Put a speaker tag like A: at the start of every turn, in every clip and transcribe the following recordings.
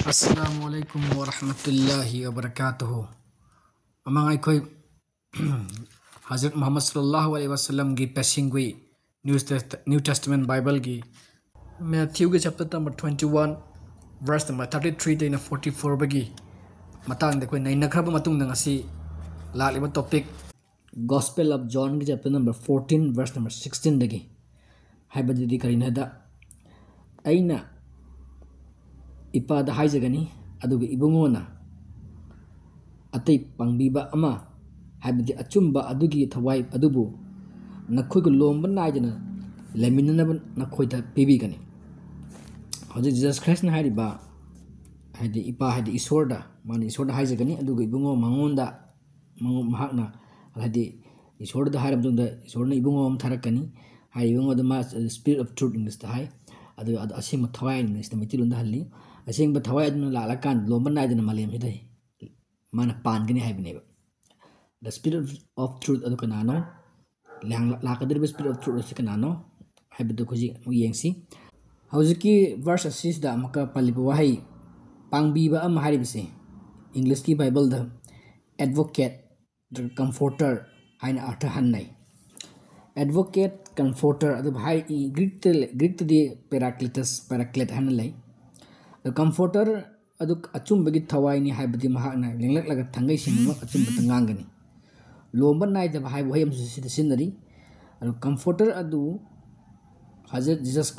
A: Assalamualaikum warahmatullahi wabarakatuh. Amang ay koy Hazrat Muhammad sallallahu alaihi wasallam gi passing gi New Testament Bible gi Matthew gi chapter number 21 verse number 33 to 44 bagi matang de koy naina khaba matung nang asi laliba topic Gospel of John gi chapter number 14 verse number 16 dagi haibadi di karina da aina ipada haijagani aduga ibungona atay pangbiba ama haibadi achumba adugi thawai adubu nakhoi ko lomba naidana leminana nakhoida pibigani hodi Jesus Christ na hariba hadi ipa hadi isorda mani isorda haijagani aduga ibungo mangonda mahakna hadi isorda haramdunda isorna ibungo am tharakani hai ibungo the spirit of truth in this hai adu asing thawai in this mitilunda halli asing thawai aduna lalakan lomba naidana malem hidai mana pangani haibneba the spirit of truth adu kanano lakadir spirit of truth adu kanano haibudu khoji yengsi hawjiki verse assis da maka palibu wahai pangbiba am haribse English ki Bible da advocate the comforter haina artha hannai advocate comforter adu hai Greek to the paraclete hanalai the comforter adu achumbagi thawai ni haibadi mahakna lenglak laga thangai sinma achumba tangangani lomba nai da hai boyam sinari adu comforter adu Hazrat Jesus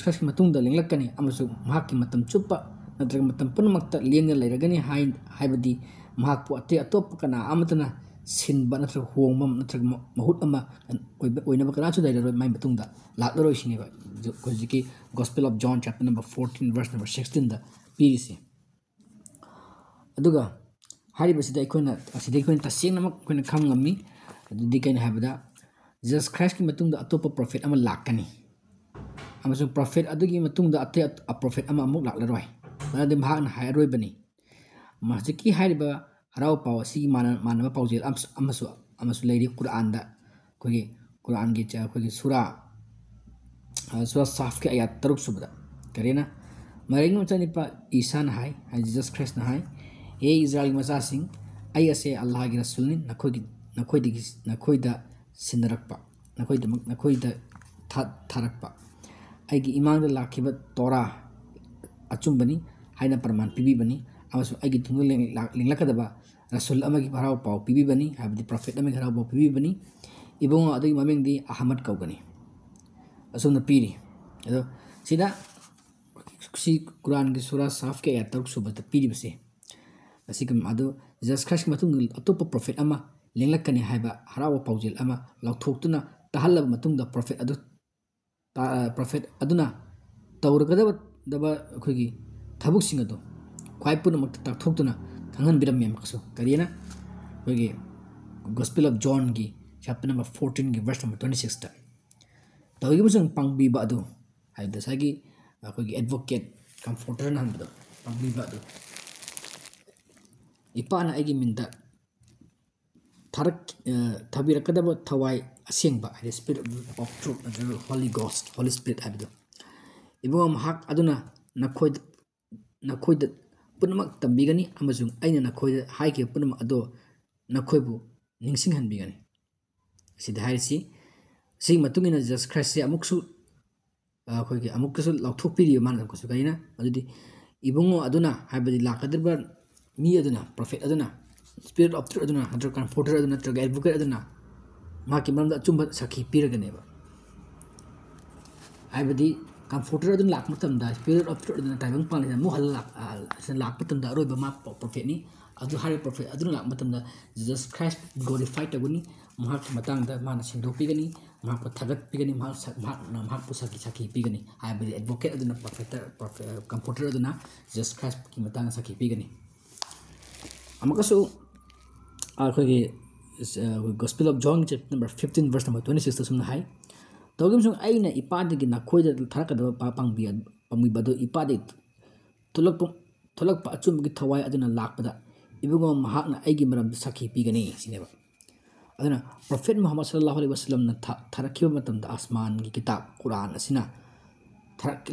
A: Christ matung da lenglak kani amasu mahak ki matam chupa natraga matam punamakta lenga lairagani haibadi mahak pu ate atop kana amatana sinba natraga hongmam natraga mahut ama oinaba kana chu daira mai matung da laklaro isiniba hojiki Gospel of John chapter number 14 verse number 16 da pirisi aduga haribasida ikona asida ikona taseng namak ikona kham ngami adudi kaina habada Jesus Christ ki matung da atopa prophet ama lakani amasung prophet adugi matung da ate a prophet ama amuk laklaroi manade mahakna hairoi bani masiki hariba harau paw si manaba pawjel amasu leiri Quran da kogi Quran gi cha kogi surah saf ke ayat taruk subda karena maring machani pa Isa na hai Jesus Christ na hai e Israel masa sing ay ase Allah gi rasul ni nakhoida sinarakpa nakhoida tharakpa ai gi imang da lakhiba Torah achumbani haina praman pibi bani amasu ai gi thungul lenglakadaba rasul amagi harau paw pibi bani habdi prophet amagi harau paw pibi bani ibongo adagi maming di Ahmad kaugani asumna piri ado sida si Quran gi surah saf ke ayat taruk subata piri base asigam ado Jesus Christ matung atopa prophet ama lenglakani haiba harawa paujel ama lauthoktuna tahalaba matung da prophet aduna tawrgadaba daba khogi thabuk singado khwai puna mak takthokuna thangan biram mem kaso karina khogi Gospel of John gi chapter number 14 gi verse number 26 ta tawgi musang pangbiba adu haida sagi khogi advocate comforter nan bado pangbiba adu ipana agi minda tharak thabirakadaba thawai asengba the spirit of truth and the Holy Spirit abdo ibungam hak aduna nakhoida punamak tambigani amazung aina nakhoida haike punamak ado nakhoibu ningsing hanbigani sida haisi sing matungina Jesus Christ se amuksu khoigi amuksu lauthokpiri man ko su kaina adudi ibungo aduna haibadi lakadirba mi aduna prophet aduna spirit of truth aduna hunter comforter aduna traga advocate aduna maki mamda chumba sakhi piraganeba haibadi comforter aduna lak matamda spirit of truth aduna taibang pangina mu hal lak matamda roiba ma prophet ni adu hari prophet aduna lak matamda Jesus Christ glorified aguni mahak matangda mana sindopigani mahak thagat pigani mahak pusaki pigani haibadi advocate aduna prophet comforter aduna Jesus Christ ki matanga sakhi pigani amakaso akhoi Gospel of John chapter number 15 verse number 26 tasumna hai tawgim sung aina ipadagi nakhoida tharakadaba pangbi bado ipadi tholakpa achumgi thawai aduna lakpada ibungo mahakna aigi maram sakhi pigani sineba aduna prophet Muhammad sallallahu alaihi wasallam na tharakhiba matamda asman gi kitab Quran asina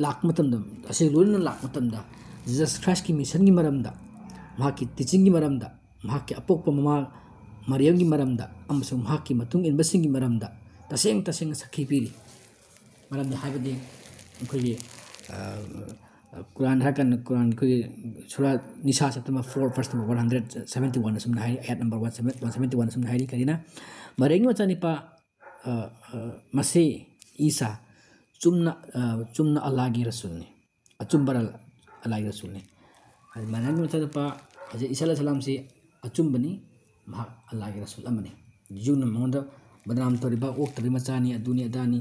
A: ꯂꯥꯛꯄ ꯃꯇꯝꯗ ꯑꯁꯤ ꯂꯣꯏꯅꯅ ꯂꯥꯛꯄ ꯃꯇꯝꯗ Jesus ꯈ꯭ꯔꯥꯏꯁꯀꯤ ꯃꯤꯁꯟꯒꯤ ꯃꯔꯝꯗ ꯃꯍꯥꯛꯀꯤ ꯇꯤꯆꯤꯡꯒꯤ ꯃꯔꯝꯗ ꯃꯍꯥꯛꯀꯤ ꯑꯄꯣꯛꯄ ꯃꯃꯥ ꯃꯔꯤꯌꯝꯒꯤ ꯃꯔꯝꯗ ꯑꯃꯁꯨꯡ ꯃꯍꯥꯛꯀꯤ ꯃꯇꯨꯡ ꯏꯟꯕꯁꯤꯡꯒꯤ ꯃꯔꯝꯗ ꯇꯁꯦꯡꯅ ꯁꯥꯈꯤ ꯄꯤꯔꯤ ꯃꯔꯝꯗꯤ ꯍꯥꯏꯕꯗꯤ ꯑꯩꯈꯣꯏꯒꯤ ꯀꯨꯔꯥꯟ ꯍꯥꯏꯔꯀꯥꯟꯗ ꯀꯨꯔꯥꯟ ꯑꯩꯈꯣꯏꯒꯤ ꯁꯨꯔꯥ ꯅꯤꯁꯥ ꯆꯞꯇꯔ 4 verse number 171 ꯑꯁꯨꯝꯅ ꯍꯥꯏꯔꯤ ꯑꯌꯥꯠ number 171 ꯑꯁꯨꯝꯅ ꯍꯥꯏꯔꯤ ꯀꯔꯤꯅ ꯃꯔꯤꯌꯝꯒꯤ ꯃꯆꯥꯅꯤꯄꯥ ꯃꯁꯤ ꯏꯁꯥ ꯆꯨꯝꯅ ꯑꯜꯂꯥꯍꯒꯤ ꯔꯁꯨꯜꯅꯤ ꯑꯆꯨꯝꯕ ꯑꯜꯂꯥꯍꯒꯤ ꯔꯁꯨꯜꯅꯤ ꯃꯔꯤꯌꯝꯒꯤ ꯃꯆꯥꯅꯤꯄꯥ ꯍꯧꯖꯤꯛ ꯏꯁꯥ ꯑꯂꯩꯍꯤ ꯁꯂꯥꯝꯁꯤ ꯑꯆꯨꯝꯕꯅꯤ ꯃꯍꯥꯛ ꯑꯜꯂꯥꯍꯒꯤ ꯔꯁꯨꯜ ꯑꯃꯅꯤ ꯖꯨꯅ ꯃꯉꯣꯟꯗ ꯕꯗꯅꯥꯝ ꯇꯧꯔꯤꯕ ꯑꯣꯛꯇꯕꯤ ꯃꯆꯥꯅꯤ ꯑꯗꯨꯅꯤ ꯑꯗꯥꯅꯤ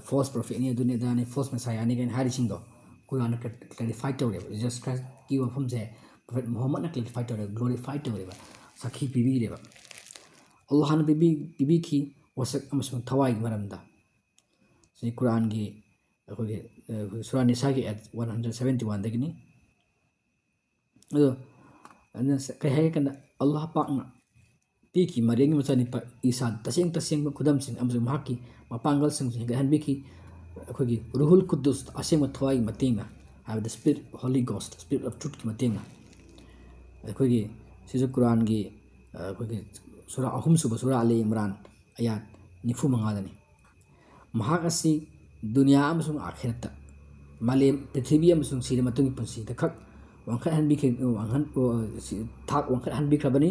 A: ꯐꯣꯜꯁ ꯄ꯭ꯔꯣꯐꯦꯠꯅꯤ ꯑꯗꯨꯅꯤ ꯑꯗꯥꯅꯤ ꯐꯣꯜꯁ ꯃꯦꯁꯥꯌꯥꯅꯤ ꯀꯥꯏꯅ ꯍꯥꯏꯔꯤꯁꯤꯡꯗꯣ ꯀꯨꯔꯥꯟꯅ ꯀ꯭ꯂꯦꯔꯤꯐꯥꯏ ꯇꯧꯔꯦꯕ ꯖꯤꯖꯁ ꯈ꯭ꯔꯥꯏꯁꯀꯤ ꯋꯥꯐꯝꯁꯦ ꯄ꯭ꯔꯣꯐꯦꯠ ꯃꯨꯍꯝꯃꯗꯅ ꯀ꯭ꯂꯦꯔꯤꯐꯥꯏ ꯇꯧꯔꯦꯕ ꯒ꯭ꯂꯣꯔꯤꯐꯥꯏ ꯇꯧꯔꯦꯕ ꯁꯥꯈꯤ ꯄꯤꯕꯤꯔꯦꯕ ꯑꯜꯂꯥꯍꯅ ꯄꯤꯕꯤꯈꯤ ꯋꯥꯁꯛ ꯑꯃꯁꯨꯡ ꯊꯋꯥꯏꯒꯤ ꯃꯔꯝꯗ ꯁꯤ ꯀꯨꯔꯥꯟꯒꯤ ꯑꯩꯈꯣꯏꯒꯤ ꯁꯨꯔꯥ ꯅꯤꯁꯥꯒꯤ ꯑꯦꯠ 171ꯗꯒꯤꯅꯤ ꯑꯗꯣ ꯀꯩ ꯍꯥꯏꯒꯦ ꯀꯥꯟꯗ ꯑꯜꯂꯥꯍ ꯄꯥꯛꯅ ꯄꯤꯈꯤ ꯃꯔꯤꯌꯝꯒꯤ ꯃꯆꯥꯅꯤꯄꯥ ꯏꯁꯥ ꯇꯁꯦꯡꯕ ꯈꯨꯗꯝꯁꯤꯡ ꯑꯃꯁꯨꯡ ꯃꯍꯥꯛꯀꯤ ꯃꯄꯥꯡꯒꯜꯁꯤꯡꯁꯨ ꯍꯦꯟꯒꯠꯍꯟꯕꯤꯈꯤ ꯑꯩꯈꯣꯏꯒꯤ ꯔꯨꯍꯨꯜ ꯀꯨꯗꯨꯁ ꯑꯁꯦꯡꯕ ꯊꯋꯥꯏꯒꯤ ꯃꯇꯦꯡꯅ ꯍꯥꯏꯕꯗꯤ ꯁ꯭ꯄꯤꯔꯤꯠ ꯍꯣꯂꯤ ꯒꯣꯁꯠ ꯁ꯭ꯄꯤꯔꯤꯠ ꯑꯣꯐ ꯇ꯭ꯔꯨꯠꯀꯤ ꯃꯇꯦꯡꯅ ꯑꯩꯈꯣꯏꯒꯤ ꯁꯤꯁꯨ ꯀꯨꯔꯥꯟꯒꯤ ꯑꯩꯈꯣꯏꯒꯤ ꯁꯨꯔꯥ 3ꯁꯨꯕ ꯁꯨꯔꯥ ꯑꯂꯤ ꯏꯝꯔꯥꯟ ꯑꯌꯥꯠ 95ꯗꯅꯤ ꯃꯍꯥꯛ ꯑꯁꯤ ꯗꯨꯅꯤꯌꯥ ꯑꯃꯁꯨꯡ ꯑꯥꯈꯤꯔꯠꯇ ꯃꯥꯂꯦꯝ ꯄ꯭ꯔꯤꯊꯤꯕꯤ ꯑꯃꯁꯨꯡ ꯁꯤꯔ ꯃꯇꯨꯡꯒꯤ ꯄꯨꯟꯁꯤꯗ ꯈꯛ ꯊꯥꯛ ꯋꯥꯡꯈꯠꯍꯟꯕꯤꯈ꯭ꯔꯕꯅꯤ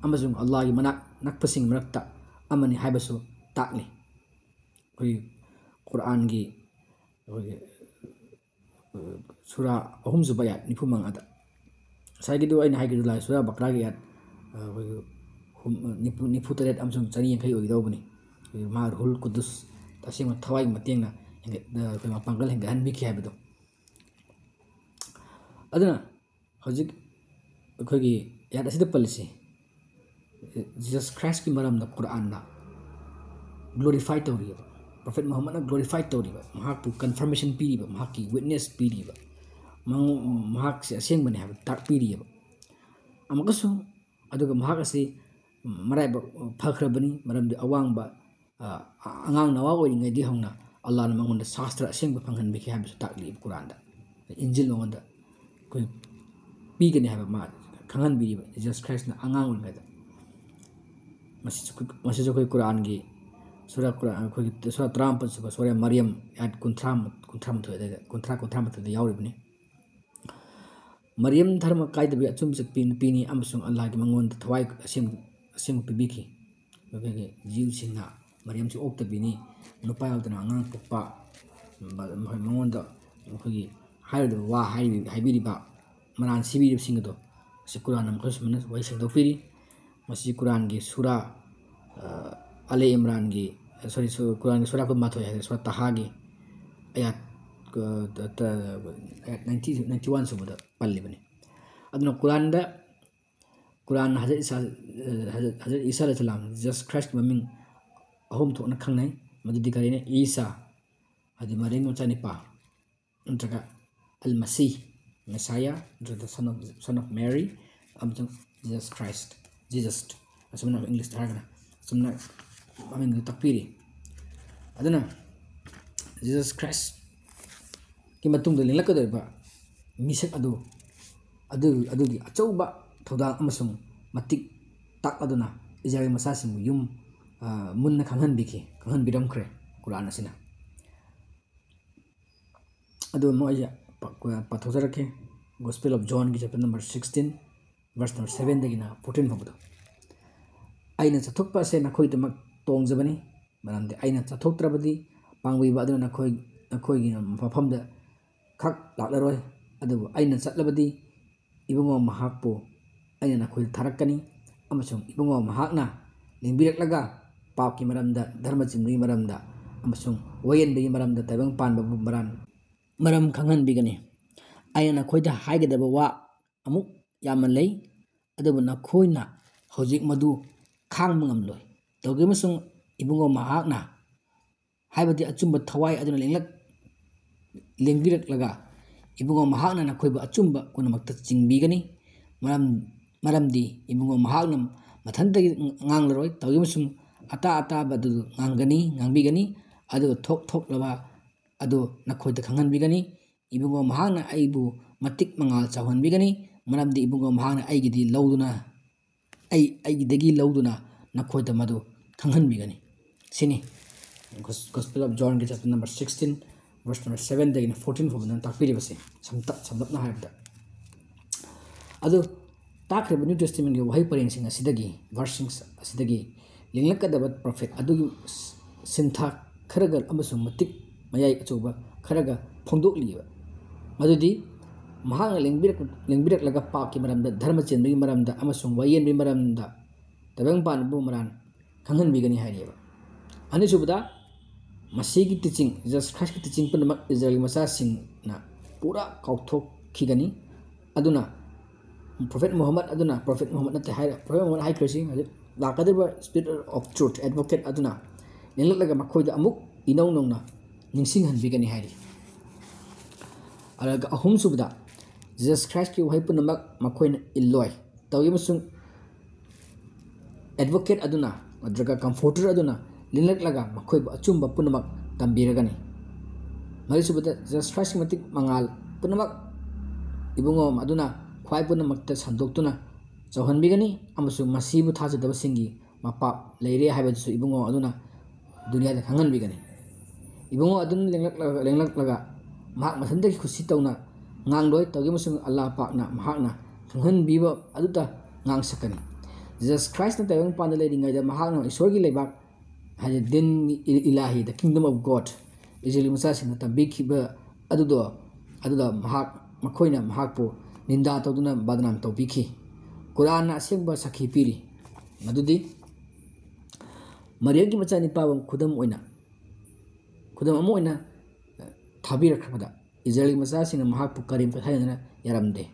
A: ꯑꯃꯁꯨꯡ ꯑꯜꯂꯥꯍꯒꯤ ꯃꯅꯥꯛ ꯅꯛꯄꯁꯤꯡ ꯃꯔꯛꯇ ꯑꯃꯅꯤ ꯍꯥꯏꯕꯁꯨ ꯇꯥꯛꯂꯤ ꯑꯩꯈꯣꯏꯒꯤ ꯀꯨꯔꯥꯟꯒꯤ ꯑꯩꯈꯣꯏꯒꯤ ꯁꯨꯔꯥ 3ꯁꯨꯕ ꯑꯌꯥꯠ 95ꯗ ꯉꯁꯥꯏꯒꯤꯗꯨ ꯑꯩꯅ ꯍꯥꯏꯈꯤꯕꯗꯨ ꯂꯥꯏ ꯁꯨꯔꯥ ꯕꯀꯔꯥꯒꯤ ꯑꯌꯥꯠ ꯑꯩꯈꯣꯏꯒꯤ 97 ꯑꯃꯁꯨꯡ 150 ꯑꯣꯏꯒꯗꯧꯕꯅꯤ ꯃꯥ ꯔꯨꯍꯨꯜ ꯀꯨꯗꯨꯁ ꯇꯁꯦꯡꯕ ꯊꯋꯥꯏꯒꯤ ꯃꯇꯦꯡꯅ ꯑꯩꯈꯣꯏ ꯃꯄꯥꯡꯒꯜ ꯍꯦꯟꯒꯠꯍꯟꯕꯤꯈꯤ ꯍꯥꯏꯕꯗꯣ ꯑꯗꯨꯅ ꯍꯧꯖꯤꯛ ꯑꯩꯈꯣꯏꯒꯤ ꯑꯌꯥꯠ ꯑꯁꯤꯗ ꯄꯜꯂꯤꯁꯤ ꯖꯤꯖꯁ ꯈ꯭ꯔꯥꯏꯁꯀꯤ ꯃꯔꯝꯗ ꯀꯨꯔꯥꯟꯅ ꯒ꯭ꯂꯣꯔꯤꯐꯥꯏ ꯇꯧꯔꯤꯕ ꯄ꯭ꯔꯣꯐꯦꯠ ꯃꯨꯍꯝꯃꯗꯅ ꯒ꯭ꯂꯣꯔꯤꯐꯥꯏ ꯇꯧꯔꯤꯕ ꯃꯍꯥꯛꯄꯨ ꯀꯟꯐꯔꯃꯦꯁꯟ ꯄꯤꯔꯤꯕ ꯃꯍꯥꯛꯀꯤ ꯋꯤꯠꯅꯦꯁ ꯄꯤꯔꯤꯕ ꯃꯍꯥꯛꯁꯦ ꯑꯁꯦꯡꯕꯅꯤ ꯍꯥꯏꯕ ꯇꯥꯛꯄꯤꯔꯤꯕ ꯑꯃꯨꯛꯀꯁꯨ ꯑꯗꯨꯒ ꯃꯍꯥꯛ ꯑꯁꯤ ꯃꯔꯥꯏꯕꯛ ꯐꯈ꯭ꯔꯕꯅꯤ ꯃꯔꯝꯗꯤ ꯑꯋꯥꯡꯕ ꯑꯉꯥꯡ ꯅꯋꯥ ꯑꯣꯏꯔꯤꯉꯩꯗꯒꯤ ꯍꯧꯅ ꯑꯜꯂꯥꯍꯅ ꯃꯉꯣꯟꯗ ꯁꯥꯁꯇ꯭ꯔ ꯑꯁꯦꯡꯕ ꯐꯪꯍꯟꯕꯤꯈꯤ ꯍꯥꯏꯕꯁꯨ ꯇꯥꯛꯂꯤꯕ ꯀꯨꯔꯥꯟꯗ ꯏꯟꯖꯤꯜ ꯃꯉꯣꯟꯗ ꯑꯩꯈꯣꯏ ꯄꯤꯒꯅꯤ ꯍꯥꯏꯕ ꯃꯥ ꯈꯪꯍꯟꯕꯤꯔꯤꯕ ꯖꯤꯖꯁ ꯈ꯭ꯔꯥꯏꯁꯅ ꯑꯉꯥꯡ ꯑꯣꯏꯔꯤꯉꯩꯗ ꯃꯁꯤꯁꯨ ꯑꯩꯈꯣꯏ ꯀꯨꯔꯥꯟꯒꯤ ꯑꯩꯈꯣꯏꯒꯤ ꯁꯨꯔꯥ 37ꯁꯨꯕ ꯁꯨꯔꯥ ꯃꯔꯤꯌꯝ ꯑꯌꯥꯠ 30-38ꯗ ꯌꯥꯎꯔꯤꯕꯅꯤ ꯃꯔꯤꯌꯝ ꯙꯔꯃ ꯀꯥꯏꯗꯕꯤ ꯑꯆꯨꯝꯕ ꯆꯠꯄꯤ ꯅꯨꯄꯤꯅꯤ ꯑꯃꯁꯨꯡ ꯑꯜꯂꯥꯍꯒꯤ ꯃꯉꯣꯟꯗ ꯊꯋꯥꯏ ꯑꯁꯦꯡꯕ ꯄꯤꯕꯤꯈꯤ ꯑꯩꯈꯣꯏꯒꯤ ꯖꯤꯎꯁꯤꯡꯅ ꯃꯔꯤꯌꯝꯁꯤ ꯑꯣꯛꯇꯕꯤꯅꯤ ꯅꯨꯄꯥ ꯌꯥꯎꯗꯅ ꯑꯉꯥꯡ ꯄꯣꯛꯄ ꯃꯉꯣꯟꯗ ꯑꯩꯈꯣꯏꯒꯤ ꯍꯥꯏꯔꯣꯏꯗꯕ ꯋꯥ ꯍꯥꯏꯕꯤꯔꯤꯕ ꯃꯔꯥꯟ ꯁꯤꯕꯤꯔꯤꯕꯁꯤꯡ ꯑꯗꯣ ꯃꯁꯤ ꯀꯨꯔꯥꯟꯅ ꯃꯈꯣꯏ ꯁꯨꯃꯥꯏꯅ ꯋꯥꯔꯤ ꯁꯦꯡꯗꯣꯛꯄꯤꯔꯤ ꯃꯁꯤ ꯀꯨꯔꯥꯟꯒꯤ ꯁꯨꯔꯥ ꯑꯂꯤ ꯏꯝꯔꯥꯟꯒꯤ ꯀꯨꯔꯥꯟꯒꯤ ꯁꯨꯔꯥ 12 ꯍꯥꯏꯗꯤ ꯁꯨꯔꯥ ꯇꯍꯥꯒꯤ ꯑꯌꯥꯠ 91 ꯁꯨꯕꯗ ꯄꯜꯂꯤꯕꯅꯤ ꯑꯗꯨꯅ ꯀꯨꯔꯥꯟꯅ ꯍꯖꯔꯠ ꯏꯁꯥ ꯑꯂꯩꯍꯤ ꯁꯂꯥꯝ ꯖꯤꯖꯁ ꯈ꯭ꯔꯥꯏꯁꯀꯤ ꯃꯃꯤꯡ 3 ꯊꯣꯛꯅ ꯈꯪꯅꯩ ꯃꯗꯨꯗꯤ ꯀꯔꯤꯅ ꯏꯁꯥ ꯍꯥꯏꯗꯤ ꯃꯔꯤꯌꯝ ꯃꯆꯥꯅꯤꯄꯥ ꯅꯠꯇ꯭ꯔꯒ ꯑꯜ ꯃꯁꯤ ꯃꯦꯁꯥꯌꯥ ꯅꯠꯇ꯭ꯔꯒ ꯁꯟ ꯑꯣꯐ ꯃꯦꯔꯤ ꯑꯃꯁꯨꯡ ꯖꯤꯖꯁ ꯈ꯭ꯔꯥꯏꯁ ꯖꯤꯖꯁ ꯑꯁꯨꯝꯅ ꯏꯪꯂꯤꯁꯇ ꯍꯥꯏꯔꯒꯅ ꯑꯁꯨꯝꯅ ꯃꯃꯤꯡꯗꯨ ꯇꯥꯛꯄꯤꯔꯤ ꯑꯗꯨꯅ ꯖꯤꯖꯁ ꯈ꯭ꯔꯥꯏꯁꯀꯤ ꯃꯇꯨꯡꯗ ꯂꯤꯡꯂꯛꯀꯗꯧꯔꯤꯕ ꯃꯤꯁꯛ ꯑꯗꯨꯒꯤ ꯑꯆꯧꯕ ꯊꯧꯗꯥꯡ ꯑꯃꯁꯨꯡ ꯃꯇꯤꯛ ꯇꯥꯛꯂꯗꯨꯅ ꯏꯖꯔꯦꯜ ꯃꯆꯥꯁꯤꯡꯕꯨ ꯃꯨꯟꯅ ꯈꯪꯍꯟꯕꯤꯔꯝꯈ꯭ꯔꯦ ꯀꯨꯔꯥꯟ ꯑꯁꯤꯅ ꯑꯗꯨ ꯑꯃꯨꯛ ꯑꯩꯁꯦ ꯄꯥꯊꯣꯛꯆꯔꯛꯀꯦ ꯒꯣꯁꯄꯦꯜ ꯑꯣꯐ ꯖꯣꯟꯒꯤ ꯆꯦꯞꯇꯔ number 16 verse number 7ꯗꯒꯤꯅ 14 ꯐꯥꯎꯕꯗꯣ ꯑꯩꯅ ꯆꯠꯊꯣꯛꯄ ꯑꯁꯦ ꯅꯈꯣꯏꯗꯃꯛ ꯇꯣꯡꯖꯕꯅꯤ ꯃꯔꯝꯗꯤ ꯑꯩꯅ ꯆꯠꯊꯣꯛꯇ꯭ꯔꯕꯗꯤ ꯄꯥꯡꯕꯤꯕ ꯑꯗꯨꯅ ꯅꯈꯣꯏꯒꯤ ꯃꯐꯝꯗ ꯈꯛ ꯂꯥꯛꯂꯔꯣꯏ ꯑꯗꯨꯕꯨ ꯑꯩꯅ ꯆꯠꯂꯕꯗꯤ ꯏꯕꯨꯡꯉꯣ ꯃꯍꯥꯛꯄꯨ ꯑꯩꯅ ꯅꯈꯣꯏꯗ ꯊꯥꯔꯛꯀꯅꯤ ꯑꯃꯁꯨꯡ ꯏꯕꯨꯡꯉꯣ ꯃꯍꯥꯛꯅ ꯂꯦꯡꯕꯤꯔꯛꯂꯒ ꯄꯥꯞꯀꯤ ꯃꯔꯝꯗ ꯙꯔꯃ ꯆꯤꯟꯕꯒꯤ ꯃꯔꯝꯗ ꯑꯃꯁꯨꯡ ꯋꯥꯌꯦꯟꯕꯒꯤ ꯃꯔꯝꯗ ꯇꯥꯏꯕꯪ ꯄꯥꯟꯕꯕꯨ ꯃꯔꯝ ꯈꯪꯍꯟꯕꯤꯒꯅꯤ ꯑꯩꯅ ꯅꯈꯣꯏꯗ ꯍꯥꯏꯒꯗꯕ ꯋꯥ ꯑꯃꯨꯛ ꯌꯥꯝꯅ ꯂꯩ ꯑꯗꯨꯕꯨ ꯅꯈꯣꯏꯅ ꯍꯧꯖꯤꯛ ꯃꯗꯨ ꯈꯥꯡꯕ ꯉꯝꯂꯣꯏ ꯇꯧꯒꯦ ꯑꯃꯁꯨꯡ ꯏꯕꯨꯡꯉꯣ ꯃꯍꯥꯛꯅ ꯍꯥꯏꯕꯗꯤ ꯑꯆꯨꯝꯕ ꯊꯋꯥꯏ ꯑꯗꯨꯅ ꯂꯦꯡꯕꯤꯔꯛꯂꯒ ꯏꯕꯨꯡꯉꯣ ꯃꯍꯥꯛꯅ ꯅꯈꯣꯏꯕꯨ ꯑꯆꯨꯝꯕ ꯄꯨꯝꯅꯃꯛꯇ ꯆꯤꯡꯕꯤꯒꯅꯤ ꯃꯔꯝꯗꯤ ꯏꯕꯨꯡꯉꯣ ꯃꯍꯥꯛꯅ ꯃꯊꯟꯇꯒꯤ ꯉꯥꯡꯂꯔꯣꯏ ꯇꯧꯒꯦ ꯑꯃꯁꯨꯡ ꯑꯇꯥꯕ ꯑꯗꯨ ꯉꯥꯡꯕꯤꯒꯅꯤ ꯑꯗꯨꯒ ꯊꯣꯛꯂꯕ ꯑꯗꯨ ꯅꯈꯣꯏꯗ ꯈꯪꯍꯟꯕꯤꯒꯅꯤ ꯏꯕꯨꯡꯉꯣ ꯃꯍꯥꯛꯅ ꯑꯩꯕꯨ ꯃꯇꯤꯛ ꯃꯉꯥꯜ ꯆꯥꯎꯍꯟꯕꯤꯒꯅꯤ ꯃꯔꯝꯗꯤ ꯏꯕꯨꯡꯉꯣ ꯃꯍꯥꯛꯅ ꯑꯩꯒꯤꯗꯒꯤ ꯂꯧꯗꯨꯅ ꯅꯈꯣꯏꯗ ꯃꯗꯨ ꯈꯪꯍꯟꯕꯤꯒꯅꯤ ꯁꯤꯅꯤ Gospel of John chapter number 16 verse number 7 dagina 14 fawbana takpiribase samlapna haibda adu takriba New Testament gi wahi parengsing asidagi verses asidagi linglakadaba prophet adugi sintha kharaga amasung matik mayai achuba kharaga phongdokliba madudi mahanga lingbirak laga paaki maramda dharma chenbagi maramda amasung wayenbi maramda tabang pan bu maran khangan bigani hairiba ani subada masigi teaching Jesus Christ ki teaching pun Israel masa sing na pura kauthok khigani aduna Prophet Muhammad nate hai Prophet Muhammad hai krisi lakadeba spirit of truth advocate aduna nilalaga makhoida amuk inau nongna ningsing han bigani hairi alaga ahum subda Jesus Christ ki wahai pun makhoina illoi tawi musung advocate aduna adraga comforter aduna linlaklaga makhoibu achumba punamak tambiragani mari subada Jesus Christ matik mangal punamak ibungo aduna khwai punamak ta sandoktuna chawhanbigani amasu masibu thajadaba singi mapa leire haibasu ibungo aduna dunia da khanganbigani ibungo adun linlaklaga mahak mathandaki khusi tawna ngangloi tawgi musung Allah pakna mahakna khanghanbiba aduta ngangsakani Jesus Christ na tayong panda leiringai da mahakna isorgi leibak haja din ilahi the kingdom of God Israel masasina tambikiba aduda makhoina mahakpo ninda tawduna badnam tawbiki Quran na asengba sakhi piri madudi Maryam ki machani pawam khudam amoina thabirakhabada Israel masasina mahakpo karim kathayana yaramde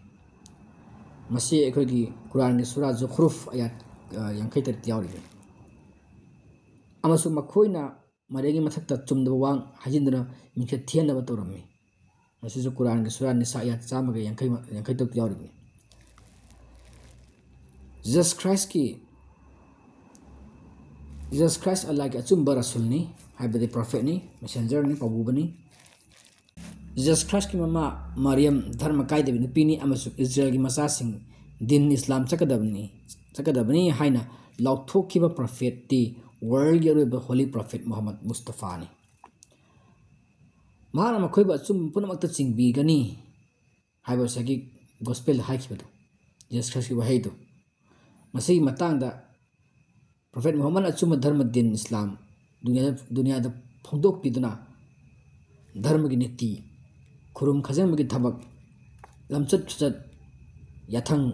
A: masi ekhogi Quran ni surah Zukhruf ayat 53 yawribe amasu makhoina maregi mathakta chumdaba wang hajinduna mikhe thianaba torammi masisu Quran gi surah Nisa ayat 1yankai yawribni Jesus Christ Allah ki achumba rasulni haibadi prophet ni messenger ni pabubani Jesus Christ ki mama Maryam dharma kaidabi nupini amasu Israel gi masasing din Islam chakadabni haina lauthokiba prophet ti world the holy prophet Muhammad Mustafa ni mahana makhoiba achum punamakta chingbi gani haiba sagi gospel haikibadu Jesus Christ ki wahaidu masi matangda prophet Muhammad achum dharma din Islam dunia da phongdok piduna dharma gi niti khurum khajang gi thabak lamchat chat yathang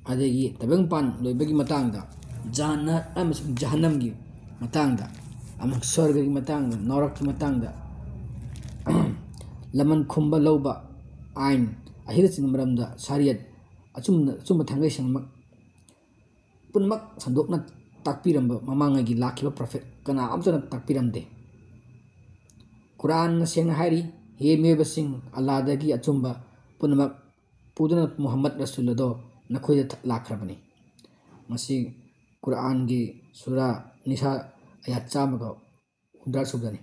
A: adegi tabang pan loibagi matangda Jahannam gi matangda amang swarga gi matangda norak gi matangda laman khumba lauba ain ahira sin maramda sariyat achumba thangai sangmak punmak sandokna takpiramba mamanga gi lakhiba prophet kana amtana takpiramde Quran na sengna hairi he mebasing Allah dagi achumba punmak puduna Muhammad Rasulullah nakhoida lakhrabani masi Quran gi surah Nisa ayat 100 subdani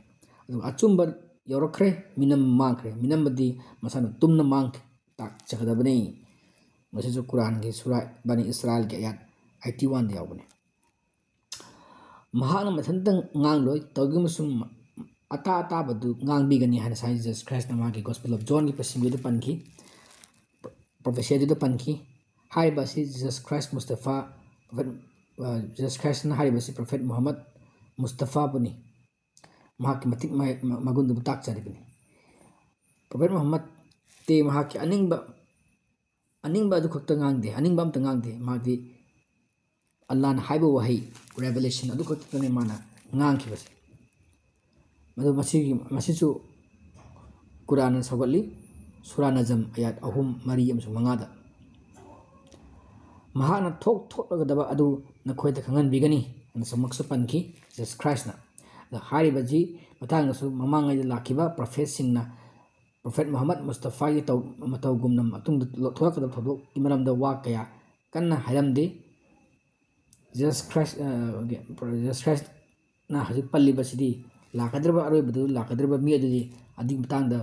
A: achumba yorokre minam mangkre minam badi masana tumna mang tak chakadabani masisu Quran gi surah Bani Israel gi ayat 81 da yawbani mahana mathantang ngangloi tawgi musum ata badu ngangbigani hana sai Jesus Christ na magi Gospel of John gi pasimbi da panki prophecy da panki hai basi Jesus Christ Mustafa Jesus Christ na hari basi prophet Muhammad Mustafa bani mahaki matik magundu butak cari bani prophet Muhammad te mahaki aningba adu khokta ngangde aningba amta ngangde magi Allah na haiba wahi revelation adu khokta ne mana ngangki basi madu masisu Quran sagali surah Najm ayat 3:4 da mahana thok lagadaba adu nakhoida khangan bigani na samaksa panki Jesus Christ na the haribaji matangsu mamangai lakhiba prophet singna prophet Muhammad Mustafa yi mataw gumnam atung thokada thodok imaramda wa kaya kanna haramde Jesus Christ na hajik palli basidi lakadrba aroi badu lakadrba mi adudi ꯑꯗꯨꯒꯤ ꯃꯇꯥꯡꯗ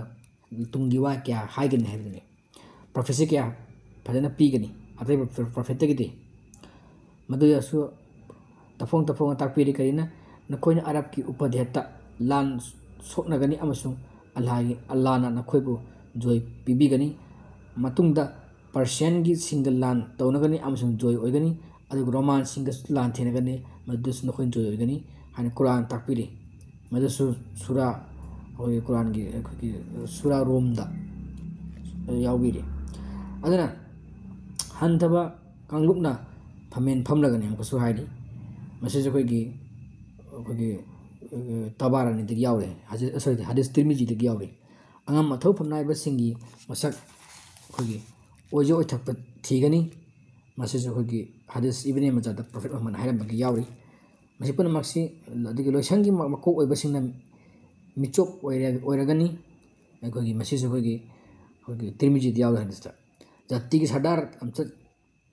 A: ꯇꯨꯡꯒꯤ ꯋꯥ ꯀꯌꯥ ꯍꯥꯏꯒꯅꯤ ꯍꯥꯏꯕꯗꯨꯅꯤ ꯄ꯭ꯔꯣꯐꯦꯠꯁꯤ ꯀꯌꯥ ꯐꯖꯅ ꯄꯤꯒꯅꯤ ꯑꯇꯩ ꯄ꯭ꯔꯣꯐꯦꯠꯇꯒꯤꯗꯤ ꯃꯗꯨꯗꯁꯨ ꯇꯐꯣꯡ ꯇꯐꯣꯡꯅ ꯇꯥꯛꯄꯤꯔꯤ ꯀꯔꯤꯅ ꯅꯈꯣꯏꯅ ꯑꯔꯕꯀꯤ ꯎꯄꯗꯦꯠꯇ ꯂꯥꯟ ꯁꯣꯛꯅꯒꯅꯤ ꯑꯃꯁꯨꯡ ꯑꯜꯂꯥꯍꯅ ꯅꯈꯣꯏꯕꯨ ꯖꯣꯏ ꯄꯤꯕꯤꯒꯅꯤ ꯃꯇꯨꯡꯗ ꯄꯔꯁꯤꯌꯟꯒꯤ ꯁꯤꯡꯒ ꯂꯥꯟ ꯇꯧꯅꯒꯅꯤ ꯑꯃꯁꯨꯡ ꯖꯣꯏ ꯑꯣꯏꯒꯅꯤ ꯑꯗꯨꯒ ꯔꯣꯃꯥꯟꯁꯤꯡꯒꯁꯨ ꯂꯥꯟ ꯊꯦꯡꯅꯒꯅꯤ ꯃꯗꯨꯁꯨ ꯅꯈꯣꯏꯅ ꯖꯣꯏ ꯑꯣꯏꯒꯅꯤ ꯍꯥꯏꯅ ꯀꯨꯔꯥꯟ ꯇꯥꯛꯄꯤꯔꯤ ꯃꯗꯨꯁꯨ ꯁꯨꯔꯥ ꯑꯩꯈꯣꯏꯒꯤ ꯀꯨꯔꯥꯟꯒꯤ ꯑꯩꯈꯣꯏꯒꯤ ꯁꯨꯔꯥ ꯔꯣꯝꯗ ꯌꯥꯎꯕꯤꯔꯤ ꯑꯗꯨꯅ ꯍꯟꯊꯕ ꯀꯥꯡꯂꯨꯞꯅ ꯐꯝꯃꯦꯟ ꯐꯝꯂꯒꯅꯤ ꯑꯃꯨꯛꯀꯁꯨ ꯍꯥꯏꯔꯤ ꯃꯁꯤꯁꯨ ꯑꯩꯈꯣꯏꯒꯤ ꯇꯕꯥꯔꯥꯅꯤꯗꯒꯤ ꯌꯥꯎꯔꯦ ꯁꯣꯔꯤ ꯍꯗꯤꯁ ꯇꯤꯔꯃꯤꯖꯤꯗꯒꯤ ꯌꯥꯎꯔꯤ ꯑꯉꯝ ꯑꯊꯧ ꯐꯝꯅꯥꯏꯕꯁꯤꯡꯒꯤ ꯃꯁꯛ ꯑꯩꯈꯣꯏꯒꯤ ꯑꯣꯏꯖ ꯑꯣꯏꯊꯛꯄ ꯊꯤꯒꯅꯤ ꯃꯁꯤꯁꯨ ꯑꯩꯈꯣꯏꯒꯤ ꯍꯗꯤꯁ ꯏꯕꯅꯦ ꯃꯖꯥꯗ ꯄ꯭ꯔꯣꯐꯦꯠ ꯃꯨꯍꯝꯃꯗ ꯍꯥꯏꯔꯝꯕꯒꯤ ꯌꯥꯎꯔꯤ ꯃꯁꯤ ꯄꯨꯝꯅꯃꯛꯁꯤ ꯑꯗꯒꯤ ꯂꯣꯏꯁꯪꯒꯤ ꯃꯀꯣꯛ ꯑꯣꯏꯕꯁꯤꯡꯅ ꯃꯤꯆꯣꯞ ꯑꯣꯏꯔꯒꯅꯤ ꯑꯩꯈꯣꯏꯒꯤ ꯃꯁꯤꯁꯨ ꯑꯩꯈꯣꯏꯒꯤ ꯇꯤꯔꯃꯤꯖꯤꯗ ꯌꯥꯎꯔꯤ ꯍꯗꯤꯁꯇ ꯖꯥꯇꯤꯒꯤ ꯁꯔꯗꯥꯔ ꯑꯃꯁꯨ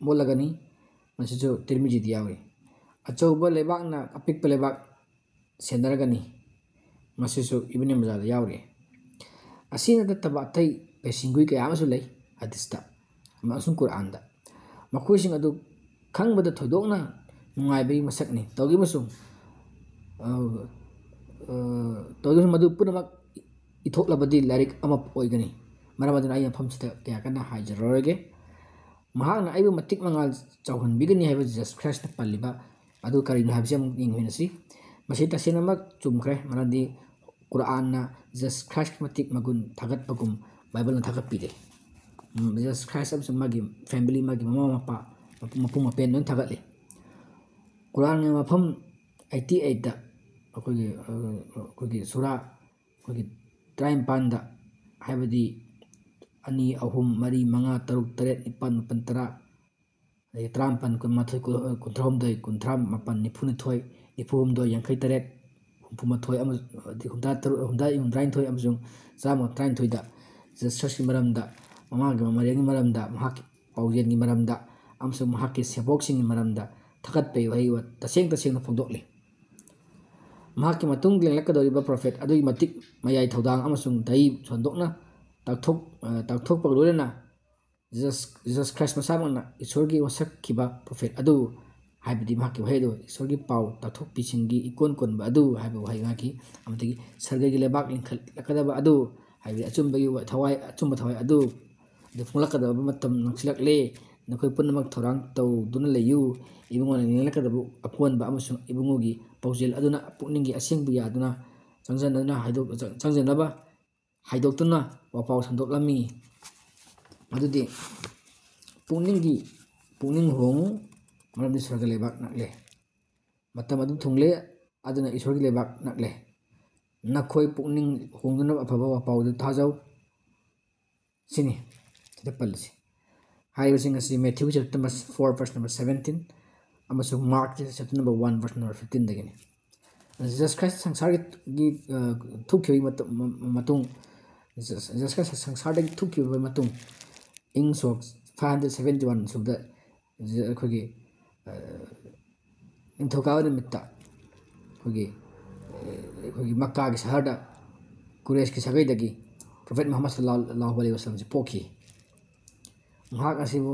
A: ꯃꯣꯠꯂꯒꯅꯤ ꯃꯁꯤꯁꯨ ꯇꯤꯔꯃꯤꯖꯤꯗ ꯌꯥꯎꯔꯤ ꯑꯆꯧꯕ ꯂꯩꯕꯥꯛꯅ ꯑꯄꯤꯛꯄ ꯂꯩꯕꯥꯛ ꯁꯦꯟꯅꯔꯒꯅꯤ ꯃꯁꯤꯁꯨ ꯏꯕꯅꯦ ꯃꯖꯥꯗ ꯌꯥꯎꯔꯤ ꯑꯁꯤ ꯅꯠꯇꯕ ꯑꯇꯩ ꯄꯦꯁꯤꯡꯒꯨꯏ ꯀꯌꯥ ꯑꯃꯁꯨ ꯂꯩ ꯍꯗꯤꯁꯇ ꯑꯃꯁꯨꯡ ꯀꯨꯔꯥꯟꯗ ꯃꯈꯣꯏꯁꯤꯡ ꯑꯗꯨ ꯈꯪꯕꯗ ꯊꯣꯏꯗꯣꯛꯅ ꯅꯨꯡꯉꯥꯏꯕꯒꯤ ꯃꯁꯛꯅꯤ ꯇꯧꯈꯤꯕꯁꯨ ꯃꯗꯨ ꯄꯨꯝꯅꯃꯛ ꯏꯊꯣꯛꯂꯕꯗꯤ ꯂꯥꯏꯔꯤꯛ ꯑꯃ ꯑꯣꯏꯒꯅꯤ ꯃꯔꯝ ꯑꯗꯨꯅ ꯑꯩ ꯃꯐꯝꯁꯤꯗ ꯀꯌꯥ ꯀꯟꯅ ꯍꯥꯏꯖꯔꯔꯣꯏꯒꯦ ꯃꯍꯥꯛꯅ ꯑꯩꯕꯨ ꯃꯇꯤꯛ ꯃꯉꯥꯜ ꯆꯥꯎꯍꯟꯕꯤꯒꯅꯤ ꯍꯥꯏꯕ ꯖꯤꯁꯁ ꯈ꯭ꯔꯥꯏꯁꯇ ꯄꯜꯂꯤꯕ ꯑꯗꯨ ꯀꯔꯤꯅꯣ ꯍꯥꯏꯕꯁꯤ ꯑꯃꯨꯛ ꯌꯦꯡꯃꯤꯟꯅꯁꯤ ꯃꯁꯤ ꯇꯁꯦꯡꯅꯃꯛ ꯆꯨꯝꯈ꯭ꯔꯦ ꯃꯔꯝꯗꯤ ꯀꯨꯔꯥꯟꯅ ꯖꯤꯁꯁ ꯈ꯭ꯔꯥꯏꯁꯀꯤ ꯃꯇꯤꯛ ꯃꯒꯨꯟ ꯊꯥꯒꯠꯄꯒꯨꯝ ꯕꯥꯏꯕꯜꯅ ꯊꯥꯒꯠꯄꯤꯗꯦ ꯖꯤꯁꯁ ꯈ꯭ꯔꯥꯏꯁ ꯑꯃꯁꯨꯡ ꯃꯥꯒꯤ ꯐꯦꯃꯤꯂꯤ ꯃꯥꯒꯤ ꯃꯃꯥ ꯃꯄꯥ ꯃꯄꯨꯡ ꯃꯄꯦꯟ ꯂꯣꯏꯅ ꯊꯥꯒꯠꯂꯤ ꯀꯨꯔꯥꯟꯒꯤ ꯃꯐꯝ 88ꯗ ꯑꯩꯈꯣꯏꯒꯤ ꯁꯨꯔꯥ ꯑꯩꯈꯣꯏꯒꯤ 19ꯗ ꯍꯥꯏꯕꯗꯤ 2, 3, 4, 5, 6, 7, 9, 10 ꯑꯗꯒꯤ 19, 19, 19, 38, 92, 93, 98, 98, 63, 119 ꯑꯃꯁꯨꯡ 139ꯗ ꯖꯤꯁꯁꯀꯤ ꯃꯔꯝꯗ ꯃꯃꯥꯒꯤ ꯃꯔꯦꯡꯒꯤ ꯃꯔꯝꯗ ꯃꯍꯥꯛꯀꯤ ꯄꯥꯎꯖꯦꯜꯒꯤ ꯃꯔꯝꯗ ꯑꯃꯁꯨꯡ ꯃꯍꯥꯛꯀꯤ ꯁꯦꯕꯣꯛꯁꯤꯡꯒꯤ ꯃꯔꯝꯗ ꯊꯥꯒꯠꯄꯒꯤ ꯋꯥꯍꯩ ꯇꯁꯦꯡꯅ ꯐꯣꯡꯗꯣꯛꯂꯤ ꯃꯍꯥꯛꯀꯤ ꯃꯇꯨꯡ ꯂꯦꯡꯂꯛꯀꯗꯧꯔꯤꯕ ꯄ꯭ꯔꯣꯐꯦꯠ ꯑꯗꯨꯒꯤ ꯃꯇꯤꯛ ꯃꯌꯥꯏ ꯊꯧꯗꯥꯡ ꯑꯃꯁꯨꯡ ꯗꯍꯤ ꯁꯟꯗꯣꯛꯅ ꯇꯥꯛꯊꯣꯛꯄꯒ ꯂꯣꯏꯅꯅ ꯖꯤꯁꯁ ꯈ꯭ꯔꯥꯏꯁ ꯃꯁꯥꯃꯛꯅ ꯏꯁꯣꯔꯒꯤ ꯋꯥꯁꯛꯈꯤꯕ ꯄ꯭ꯔꯣꯐꯦꯠ ꯑꯗꯨ ꯍꯥꯏꯕꯗꯤ ꯃꯍꯥꯛꯀꯤ ꯋꯥꯍꯩ ꯑꯗꯨ ꯏꯁꯣꯔꯒꯤ ꯄꯥꯎ ꯇꯥꯛꯊꯣꯛꯄꯤꯁꯤꯡꯒꯤ ꯏꯀꯣꯟ ꯀꯣꯟꯕ ꯑꯗꯨ ꯍꯥꯏꯕ ꯋꯥꯍꯩ ꯃꯍꯥꯛꯀꯤ ꯑꯃꯗꯤ ꯁꯔꯒꯒꯤ ꯂꯩꯕꯥꯛ ꯂꯤꯡꯈꯠꯂꯛꯀꯗꯕ ꯑꯗꯨ ꯍꯥꯏꯕꯗꯤ ꯑꯆꯨꯝꯕ ꯊꯋꯥꯏ ꯑꯗꯨ ꯐꯣꯡꯂꯛꯀꯗꯕ ꯃꯇꯝ ꯅꯛꯁꯤꯜꯂꯛꯂꯦ ꯅꯈꯣꯏ ꯄꯨꯝꯅꯃꯛ ꯊꯧꯔꯥꯡ ꯇꯧꯗꯨꯅ ꯂꯩꯌꯨ ꯏꯕꯨꯡꯉꯣꯅ ꯂꯦꯡꯂꯛꯀꯗꯕ ꯑꯀꯣꯟꯕ ꯑꯃꯁꯨꯡ ꯏꯕꯨꯡꯉꯣꯒꯤ ꯄꯥꯎꯖꯦꯜ ꯑꯗꯨꯅ ꯄꯨꯛꯅꯤꯡꯒꯤ ꯑꯁꯦꯡꯕ ꯌꯥꯗꯨꯅ ꯆꯪꯖꯅꯕ ꯍꯥꯏꯗꯣꯛꯇꯨꯅ ꯋꯥꯄꯥꯎ ꯁꯟꯗꯣꯛꯂꯝꯃꯤ ꯃꯗꯨꯗꯤ ꯄꯨꯛꯅꯤꯡ ꯍꯣꯡꯉꯨ ꯃꯔꯝꯗꯤ ꯁꯔꯒ ꯂꯩꯕꯥꯛ ꯅꯛꯂꯦ ꯃꯇꯝ ꯑꯗꯨ ꯊꯨꯡꯂꯦ ꯑꯗꯨꯅ ꯏꯁꯣꯔꯒꯤ ꯂꯩꯕꯥꯛ ꯅꯛꯂꯦ ꯅꯈꯣꯏ ꯄꯨꯛꯅꯤꯡ ꯍꯣꯡꯗꯨꯅ ꯑꯐꯕ ꯋꯥꯄꯥꯎꯗꯨ ꯊꯥꯖꯧ ꯁꯤꯅꯤ ꯁꯤꯗ ꯄꯜꯂꯤꯁꯤ ꯍꯥꯏꯔꯤꯕꯁꯤꯡ ꯑꯁꯤ ꯃꯦꯊ꯭ꯌꯨ ꯆꯦꯞꯇꯔ 4 verse number 17 ꯑꯃꯁꯨꯡ Mark chapter number 1 verse number 15ꯗꯒꯤꯅꯤ ꯖꯤꯁꯁ ꯈ꯭ꯔꯥꯏꯁ ꯁꯪꯁꯥꯔꯒꯤ ꯊꯣꯛꯈꯤꯕꯒꯤ ꯃꯇꯨꯡ ꯖꯤꯁꯁ ꯈ꯭ꯔꯥꯏꯁ ꯁꯪꯁꯥꯔꯗꯒꯤ ꯊꯣꯛꯈꯤꯕ ꯃꯇꯨꯡ ꯏꯪ ꯁꯣꯛ 571 ꯁꯨꯕꯗ ꯑꯩꯈꯣꯏꯒꯤ ꯅꯤꯡꯊꯧꯀꯥꯕ ꯅꯨꯃꯤꯠꯇ ꯑꯩꯈꯣꯏꯒꯤ ꯃꯛꯀꯥꯒꯤ ꯁꯍꯔꯗ ꯀꯨꯔꯦꯁꯀꯤ ꯁꯥꯒꯩꯗꯒꯤ ꯄ꯭ꯔꯣꯐꯦꯠ ꯃꯨꯍꯝꯃꯗ ꯁꯜꯂꯜꯂꯥꯍꯨ ꯑꯂꯩꯍꯤ ꯋꯁꯜꯂꯝꯁꯤ ꯄꯣꯛꯈꯤ ꯃꯍꯥꯛ ꯑꯁꯤꯕꯨ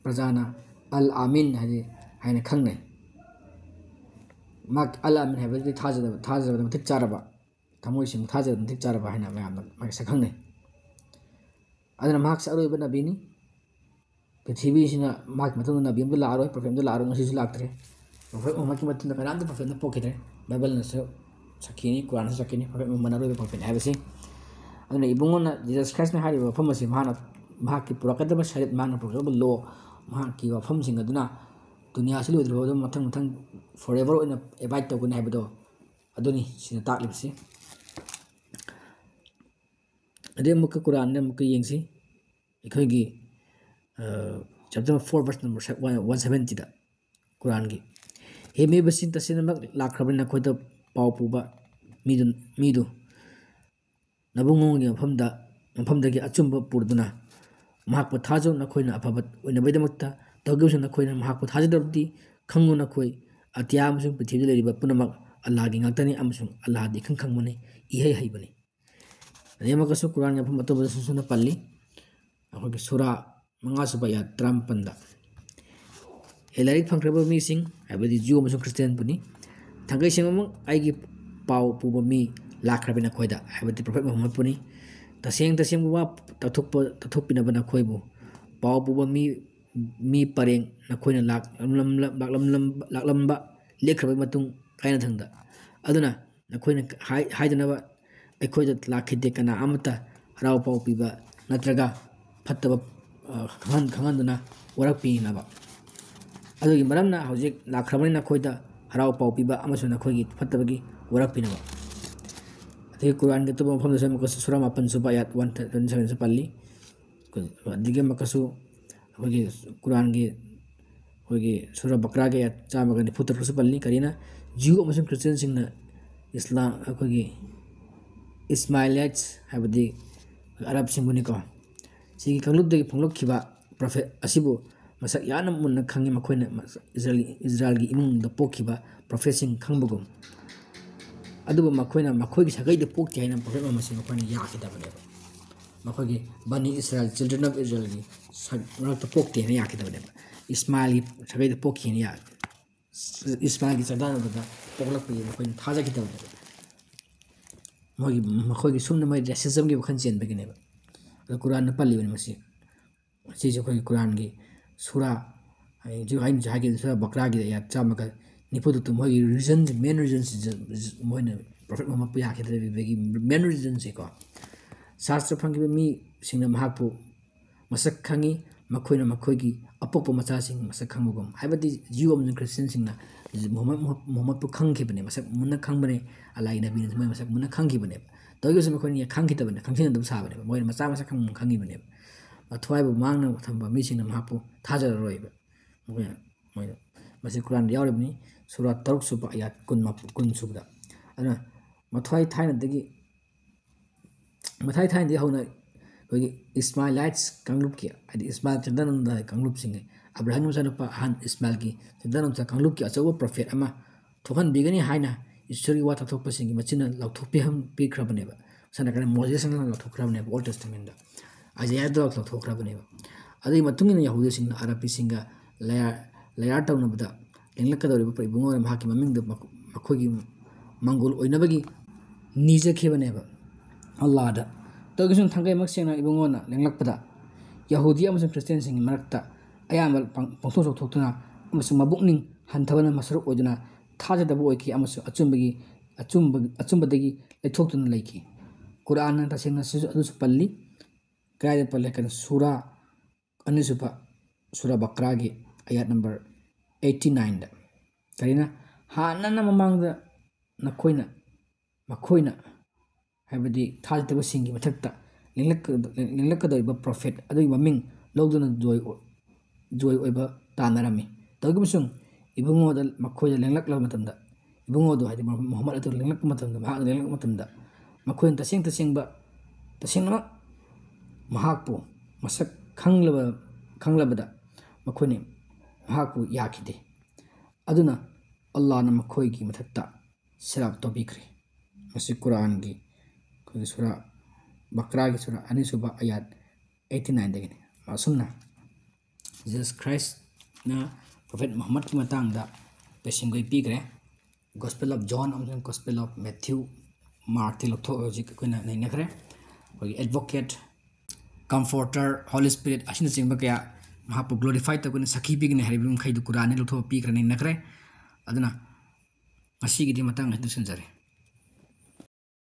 A: प्रजाना अल आमीन है खंगने अल आमीन है थाजब मतिक चारब थमोइसिम थाजब मतिक चारब है मैम खंगने अरोब नबीनी पृथ्वी नबी लारो प्रोफेट लारो लाक्ट्रे प्रोफेट मोहम्मद की कनाम प्रोफेट पोखिद्रे बाइबल सखीनी कुरान सखीनी प्रोफेट मोहम्मद अरोब प्रोफेट है इबुंगोना जीसस क्राइस्ट ने वफम से पुरकदब शरीत माना पुरकदब लो की वफम दुनिया से लोद्रब मथंग मथंग फॉरएवर एवाइड तौगनी है ताकलीबसे अमुक कुरान अमुक येंसी अखोगी चैप्टर 4 verse number 170 कुरान की हे मे बसिन तसेनमक लाख्रबन नखोद पाव पुबा मीदु नबुंगोंगी मफमदगी अचुंब पुरदुना महाकपु थाजो नखोइना अफबत ओइनबैदमक्ता तौगिबसु नखोइना महाकपु थाजदबदी खंगु नखोइ अत्या अमसुं पृथ्वीदा लेरिबा पुनमक अल्लाहगी ngaktani अमसुं अल्लाहदी खंगखंगमने इहै हैबनी ꯑꯗꯩ ꯑꯃꯨꯛꯀꯁꯨ ꯀꯨꯔꯥꯟꯒꯤ ꯃꯐꯝ ꯑꯇꯣꯞꯄꯗꯁꯨ ꯁꯨꯅ ꯄꯜꯂꯤ ꯑꯩꯈꯣꯏꯒꯤ ꯁꯨꯔꯥ 5ꯁꯨꯕ ꯑꯌꯥꯠ 57ꯗ ꯂꯥꯏꯔꯤꯛ ꯐꯪꯈ꯭ꯔꯕ ꯃꯤꯁꯤꯡ ꯍꯥꯏꯕꯗꯤ ꯖꯨ ꯑꯃꯁꯨꯡ ꯈ꯭ꯔꯤꯁꯇꯤꯌꯥꯟꯕꯨꯅꯤ ꯊꯥꯡꯒꯩꯁꯦꯡꯅꯃꯛ ꯑꯩꯒꯤ ꯄꯥꯎ ꯄꯨꯕ ꯃꯤ ꯂꯥꯛꯈ꯭ꯔꯕ ꯅꯈꯣꯏꯗ ꯍꯥꯏꯕꯗꯤ ꯄ꯭ꯔꯣꯐꯦꯠ ꯃꯨꯍꯝꯃꯗꯄꯨꯅꯤ ꯇꯁꯦꯡꯕ ꯋꯥ ꯇꯥꯊꯣꯛꯄꯤꯅꯕ ꯅꯈꯣꯏꯕꯨ ꯄꯥꯎ ꯄꯨꯕ ꯃꯤ ꯄꯔꯦꯡ ꯅꯈꯣꯏꯅ ꯂꯥꯛꯂꯝꯕ ꯂꯦꯞꯈ꯭ꯔꯕ ꯃꯇꯨꯡ ꯀꯥꯏꯅꯊꯪꯗ ꯑꯗꯨꯅ ꯅꯈꯣꯏꯅ ꯍꯥꯏꯗꯅꯕ ꯑꯩꯈꯣꯏꯗ ꯂꯥꯛꯈꯤꯗꯦ ꯀꯅꯥ ꯑꯃꯠꯇ ꯍꯔꯥꯎ ꯄꯥꯎ ꯄꯤꯕ ꯅꯠꯇ꯭ꯔꯒ ꯐꯠꯇꯕ ꯈꯪꯍꯟꯗꯨꯅ ꯋꯥꯔꯛꯄꯤꯅꯕ ꯑꯗꯨꯒꯤ ꯃꯔꯝꯅ ꯍꯧꯖꯤꯛ ꯂꯥꯛꯈ꯭ꯔꯕꯅꯤ ꯅꯈꯣꯏꯗ ꯍꯔꯥꯎ ꯄꯥꯎ ꯄꯤꯕ ꯑꯃꯁꯨꯡ ꯅꯈꯣꯏꯒꯤ ꯐꯠꯇꯕꯒꯤ ꯋꯥꯔꯛꯄꯤꯅꯕ ꯑꯗꯒꯤ ꯀꯨꯔꯥꯟꯒꯤ ꯑꯇꯣꯞꯄ ꯃꯐꯝꯗꯁꯨ ꯑꯃꯨꯛꯀꯁꯨ ꯁꯨꯔꯥ 8ꯁꯨꯕ ꯑꯌꯥꯠ 127ꯁꯨ ꯄꯜꯂꯤ ꯑꯗꯒꯤ ꯑꯃꯨꯛꯀꯁꯨ ꯑꯩꯈꯣꯏꯒꯤ ꯀꯨꯔꯥꯟꯒꯤ ꯑꯩꯈꯣꯏꯒꯤ ꯁꯨꯔꯥ ꯕꯀ꯭ꯔꯥꯒꯤ ꯑꯌꯥꯠ 194ꯁꯨ ꯄꯜꯂꯤ ꯀꯔꯤꯅ ꯖ꯭ꯌꯨ ꯑꯃꯁꯨꯡ ꯈ꯭ꯔꯤꯁꯇꯤꯌꯟꯁꯤꯡꯅ ꯏꯁꯂꯥꯝ ꯑꯩꯈꯣꯏꯒꯤ ꯏꯁꯃꯥꯏꯂꯥꯏꯠꯁ ꯍꯥꯏꯕꯗꯤ ꯑꯔꯕꯁꯤꯡꯕꯨꯅꯤꯀꯣ ꯁꯤꯒꯤ ꯀꯥꯡꯂꯨꯞꯇꯒꯤ ꯐꯣꯡꯂꯛꯈꯤꯕ ꯄ꯭ꯔꯣꯐꯦꯠ ꯑꯁꯤꯕꯨ ꯃꯁꯛ ꯌꯥꯝꯅ ꯃꯨꯟꯅ ꯈꯪꯉꯤ ꯃꯈꯣꯏꯅ ꯏꯖ꯭ꯔꯥꯏꯜꯒꯤ ꯏꯃꯨꯡꯗ ꯄꯣꯛꯈꯤꯕ ꯄ꯭ꯔꯣꯐꯦꯠꯁꯤꯡ ꯈꯪꯕꯒꯨꯝ ꯑꯗꯨꯕꯨ ꯃꯈꯣꯏꯅ ꯃꯈꯣꯏꯒꯤ ꯁꯥꯒꯩꯗ ꯄꯣꯛꯇꯦ ꯍꯥꯏꯅ ꯄ꯭ꯔꯣꯐꯦꯠ ꯃꯁꯤ ꯃꯈꯣꯏꯅ ꯌꯥꯈꯤꯗꯕꯅꯦꯕ ꯃꯈꯣꯏꯒꯤ ꯕꯅꯤ ꯏꯁ꯭ꯔꯥꯏꯜ ꯆꯤꯜꯗ꯭ꯔꯦꯟ ꯑꯣꯐ ꯏꯖ꯭ꯔꯥꯏꯜꯒꯤ ꯃꯔꯛꯇ ꯄꯣꯛꯇꯦ ꯍꯥꯏꯅ ꯌꯥꯈꯤꯗꯕꯅꯦꯕ ꯏꯁꯃꯥꯏꯜꯒꯤ ꯁꯥꯒꯩꯗ ꯄꯣꯛꯈꯤ ꯍꯥꯏꯅ ꯏꯁꯃꯥꯏꯜꯒꯤ ꯆꯥꯗꯥꯅꯕꯗ ꯄꯣꯛꯂꯛꯄꯒꯤ ꯃꯈꯣꯏꯅ ꯊꯥꯖꯈꯤꯗꯕꯅꯦꯕ ꯃꯈꯣꯏꯒꯤ ꯁꯨꯝꯅ ꯃꯣꯏ ꯔꯦꯁꯤꯖꯝꯒꯤ ꯋꯥꯈꯜ ꯆꯦꯟꯕꯒꯤꯅꯦꯕ ꯑꯗꯣ ꯀꯨꯔꯥꯟꯅ ꯄꯜꯂꯤꯕꯅꯤ ꯃꯁꯤ ꯁꯤꯁꯦ ꯑꯩꯈꯣꯏꯒꯤ ꯀꯨꯔꯥꯟꯒꯤ ꯁꯨꯔꯥ ꯑꯩꯅꯁꯨ ꯍꯥꯏꯈꯤꯕ ꯁꯨꯔꯥ ꯕꯀ꯭ꯔꯥꯒꯤ ꯑꯌꯥꯠ 194 ꯃꯣꯏꯒꯤ ꯔꯤꯖꯟꯁꯦ ꯃꯦꯟ ꯔꯤꯖꯟꯁꯤꯁꯦ ꯃꯣꯏꯅ ꯄ꯭ꯔꯣꯐꯦꯠ ꯃꯨꯍꯝꯃꯗꯄꯨ ꯌꯥꯈꯤꯗꯕꯒꯤ ꯃꯦꯟ ꯔꯤꯖꯟꯁꯦꯀꯣ ꯁꯥꯁꯇ꯭ꯔ ꯐꯪꯈꯤꯕ ꯃꯤꯁꯤꯡꯅ ꯃꯍꯥꯛꯄꯨ ꯃꯁꯛ ꯈꯪꯉꯤ ꯃꯈꯣꯏꯅ ꯃꯈꯣꯏꯒꯤ ꯑꯄꯣꯛꯄ ꯃꯆꯥꯁꯤꯡ ꯃꯁꯛ ꯈꯪꯕꯒꯨꯝ ꯍꯥꯏꯕꯗꯤ ꯖ꯭ꯌꯨ ꯑꯃꯁꯨꯡ ꯈ꯭ꯔꯤꯁꯇꯤꯌꯟꯁꯤꯡꯅ ꯃꯨꯍꯝꯃꯗꯄꯨ ꯈꯪꯈꯤꯕꯅꯦ ꯃꯁꯛ ꯃꯨꯟꯅ ꯈꯪꯕꯅꯦ ꯑꯜꯂꯥꯍꯒꯤ ꯅꯕꯤꯅ ꯃꯣꯏ ꯃꯁꯛ ꯃꯨꯟꯅ ꯈꯪꯈꯤꯕꯅꯦꯕ ꯇꯧꯔꯒꯁꯨ ꯃꯈꯣꯏꯅ ꯈꯪꯈꯤꯗꯕꯅꯦ ꯈꯪꯖꯤꯟꯅꯗꯕ ꯁꯥꯕꯅꯦꯕ ꯃꯣꯏꯅ ꯃꯁꯛ ꯈꯪꯉꯤꯕꯅꯦꯕ ꯊꯋꯥꯏꯕꯨ ꯃꯥꯡꯅ ꯊꯝꯕ ꯃꯤꯁꯤꯡꯅ ꯃꯍꯥꯛꯄꯨ ꯊꯥꯖꯔꯔꯣꯏꯕ ꯃꯣꯏꯅ ꯃꯁꯤ ꯀꯨꯔꯥꯟꯗ ꯌꯥꯎꯔꯤꯕꯅꯤ ꯁꯨꯔꯥ 6ꯁꯨꯕ ꯑꯌꯥꯠ 10 ꯑꯗꯨꯅ ꯃꯊ꯭ꯋꯥꯏ ꯊꯥꯏꯅꯗꯒꯤ ꯍꯧꯅ ꯑꯩꯈꯣꯏꯒꯤ ꯏꯁꯃꯥꯏꯂꯥꯏꯠꯁ ꯀꯥꯡꯂꯨꯞꯀꯤ ꯍꯥꯏꯗꯤ ꯏꯁꯃꯥꯏꯜ ꯆꯤꯟꯗꯥꯅꯣꯝꯗ ꯀꯥꯡꯂꯨꯞꯁꯤꯡ ꯑꯕ꯭ꯔꯥꯍꯤꯝ ꯃꯆꯥꯅꯨꯄꯥ ꯑꯍꯟ ꯏꯁꯃꯥꯏꯜꯒꯤ ꯆꯤꯟꯗꯥꯅꯣꯝꯗ ꯀꯥꯡꯂꯨꯞꯀꯤ ꯑꯆꯧꯕ ꯄ꯭ꯔꯣꯐꯦꯠ ꯑꯃ ꯊꯣꯛꯍꯟꯕꯤꯒꯅꯤ ꯍꯥꯏꯅ ꯏꯁꯣꯔꯒꯤ ꯋꯥ ꯇꯥꯊꯣꯛꯄꯁꯤꯡꯒꯤ ꯃꯆꯤꯟꯅ ꯂꯥꯎꯊꯣꯛꯄꯤꯈ꯭ꯔꯕꯅꯦꯕ ꯁꯝꯅ ꯍꯥꯏꯔꯕꯗ ꯃꯣꯖꯦꯁꯅ ꯂꯥꯎꯊꯣꯛꯈ꯭ꯔꯕꯅꯦꯕ ꯑꯣꯜ ꯇꯦꯁꯇꯃꯦꯟꯗ ꯑꯥꯏꯖꯥꯌꯥꯗ ꯂꯥꯎꯊꯣꯛꯈ꯭ꯔꯕꯅꯦꯕ ꯑꯗꯨꯒꯤ ꯃꯇꯨꯡ ꯏꯟꯅ ꯌꯍꯨꯗꯤꯁꯤꯡꯅ ꯑꯔꯕꯤꯁꯤꯡꯒ ꯂꯌꯥꯔ ꯇꯧꯅꯕꯗ ꯂꯦꯡꯂꯛꯀꯗꯧꯔꯤꯕ ꯏꯕꯨꯡꯉꯣꯅ ꯃꯍꯥꯛꯀꯤ ꯃꯃꯤꯡꯗ ꯃꯈꯣꯏꯒꯤ ꯃꯪꯒꯣꯜ ꯑꯣꯏꯅꯕꯒꯤ ꯅꯤꯖꯈꯤꯕꯅꯦꯕ ꯑꯜꯂꯥꯍꯗ ꯇꯧꯔꯒꯁꯨ ꯊꯥꯡꯒꯩꯃꯛ ꯁꯦꯡꯅ ꯏꯕꯨꯡꯉꯣꯅ ꯂꯦꯡꯂꯛꯄꯗ ꯌꯍꯨꯗꯤ ꯑꯃꯁꯨꯡ ꯈ꯭ꯔꯤꯁꯇꯤꯌꯟꯁꯤꯡꯒꯤ ꯃꯔꯛꯇ ꯑꯌꯥꯝꯕ ꯄꯣꯡꯊꯣꯛ ꯆꯥꯎꯊꯣꯛꯇꯨꯅ ꯑꯃꯁꯨꯡ ꯃꯕꯨꯛꯅꯤꯡ ꯍꯟꯊꯕꯅ ꯃꯁꯔꯨꯛ ꯑꯣꯏꯗꯨꯅ ꯊꯥꯖꯗꯕ ꯑꯣꯏꯈꯤ ꯑꯃꯁꯨꯡ ꯑꯆꯨꯝꯕꯗꯒꯤ ꯂꯩꯊꯣꯛꯇꯨꯅ ꯂꯩꯈꯤ ꯀꯨꯔꯥꯟꯅ ꯇꯁꯦꯡꯅ ꯑꯗꯨꯁꯨ ꯄꯜꯂꯤ ꯀꯗꯥꯏꯗ ꯄꯜꯂꯦ ꯀꯩꯅꯣ ꯁꯨꯔꯥ 2ꯁꯨꯕ ꯁꯨꯔꯥ ꯕꯀ꯭ꯔꯥꯒꯤ ꯑꯌꯥꯠ ꯅꯝꯕꯔ 89ꯗ ꯀꯔꯤꯅ ꯍꯥꯟꯅꯅ ꯃꯃꯥꯡꯗ ꯃꯈꯣꯏꯅ ꯍꯥꯏꯕꯗꯤ ꯊꯥꯖꯗꯕꯁꯤꯡꯒꯤ ꯃꯊꯛꯇ ꯂꯦꯡꯂꯛꯀꯗꯧꯔꯤꯕ ꯄ꯭ꯔꯣꯐꯦꯠ ꯑꯗꯨꯒꯤ ꯃꯃꯤꯡ ꯂꯧꯗꯨꯅ ꯖꯣꯏ ꯑꯣꯏꯕ ꯇꯥꯟꯅꯔꯝꯃꯤ ꯇꯧꯕꯁꯨꯡ ꯏꯕꯨꯡꯉꯣꯗ ꯃꯈꯣꯏꯗ ꯂꯦꯡꯂꯛꯂꯕ ꯃꯇꯝꯗ ꯏꯕꯨꯡꯉꯣꯗꯣ ꯍꯥꯏꯗꯤ ꯃꯨꯍꯝꯃꯗ ꯑꯗꯨ ꯂꯦꯡꯂꯛꯄ ꯃꯇꯝꯗ ꯃꯍꯥꯛꯅ ꯂꯦꯡꯂꯛꯄ ꯃꯇꯝꯗ ꯃꯈꯣꯏꯅ ꯇꯁꯦꯡꯅꯃꯛ ꯃꯍꯥꯛꯄꯨ ꯃꯁꯛ ꯈꯪꯂꯕꯗ ꯃꯈꯣꯏꯅ ꯃꯍꯥꯛꯄꯨ ꯌꯥꯈꯤꯗꯦ ꯑꯗꯨꯅ ꯑꯜꯂꯥꯍꯅ ꯃꯈꯣꯏꯒꯤ ꯃꯊꯛꯇ ꯁꯦꯔꯥꯞ ꯇꯧꯕꯤꯈ꯭ꯔꯦ ꯃꯁꯤ ꯀꯨꯔꯥꯟꯒꯤ ꯑꯩꯈꯣꯏꯒꯤ ꯁꯨꯔꯥ ꯕꯀ꯭ꯔꯥꯒꯤ ꯁꯨꯔꯥ 2ꯁꯨꯕ ꯑꯌꯥꯠ 89ꯗꯒꯤꯅꯤ ꯑꯁꯨꯝꯅ ꯖꯤꯁꯁ ꯈ꯭ꯔꯥꯏꯁꯅ ꯄ꯭ꯔꯣꯐꯦꯠ ꯃꯨꯍꯝꯃꯗꯀꯤ ꯃꯇꯥꯡꯗ ꯄꯦꯁꯤꯝꯒꯣꯏ ꯄꯤꯈ꯭ꯔꯦ ꯒꯣꯁꯄꯦꯜ ꯑꯣꯐ ꯖꯣꯟ ꯑꯃꯁꯨꯡ ꯒꯣꯁꯄꯦꯜ ꯑꯣꯐ ꯃꯦꯊ꯭ꯌꯨ ꯃꯥꯔꯛꯇꯤ ꯂꯧꯊꯣꯛꯑꯒ ꯍꯧꯖꯤꯛ ꯑꯩꯈꯣꯏꯅ ꯅꯩꯅꯈ꯭ꯔꯦ ꯑꯩꯈꯣꯏꯒꯤ ꯑꯦꯗꯚꯣꯀꯦꯠ ꯀꯝꯐꯣꯔꯇꯔ ꯍꯣꯂꯤ ꯁ꯭ꯄꯤꯔꯤꯠ ꯑꯁꯤꯅꯆꯤꯡꯕ ꯀꯌꯥ ꯃꯍꯥꯛꯄꯨ ꯒ꯭ꯂꯣꯔꯤꯐꯥꯏ ꯇꯧꯒꯅꯤ ꯁꯈꯤ ꯄꯤꯒꯅꯤ ꯍꯥꯏꯔꯤꯕ ꯃꯈꯩꯗꯨ ꯀꯨꯔꯥꯟꯅ ꯂꯧꯊꯣꯛꯑ ꯄꯤꯈ꯭ꯔꯦ ꯅꯩꯅꯈ꯭ꯔꯦ ꯑꯗꯨꯅ ꯉꯁꯤꯒꯤꯗꯤ ꯃꯇꯥꯡ ꯑꯁꯤꯗ ꯂꯣꯏꯁꯤꯟꯖꯔꯦ